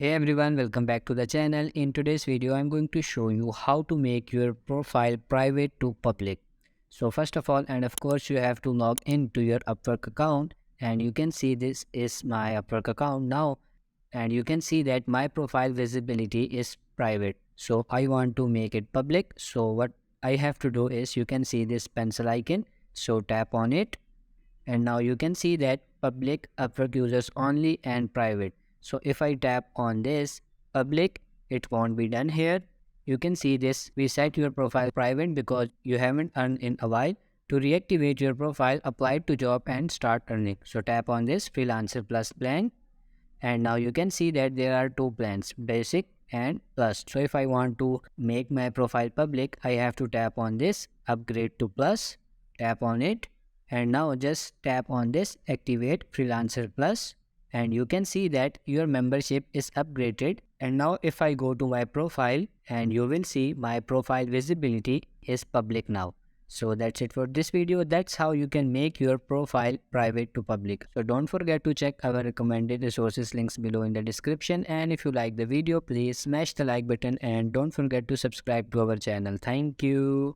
Hey everyone, welcome back to the channel. In today's video, I'm going to show you how to make your profile private to public. So first of all, and of course, you have to log into your Upwork account, and you can see this is my Upwork account now, and you can see that my profile visibility is private. So I want to make it public. So what I have to do is, you can see this pencil icon. So tap on it, and now you can see that public, Upwork users only, and private. So if I tap on this public, it won't be done here. You can see this, we set your profile private because you haven't earned in a while. To reactivate your profile, apply to job and start earning. So tap on this freelancer plus plan, and now you can see that there are two plans, basic and plus. So if I want to make my profile public, I have to tap on this upgrade to plus, tap on it, and now just tap on this activate freelancer plus, and you can see that your membership is upgraded. And now if I go to my profile, and you will see my profile visibility is public now. So that's it for this video. That's how you can make your profile private to public. So don't forget to check our recommended resources links below in the description. And if you like the video, please smash the like button and don't forget to subscribe to our channel. Thank you.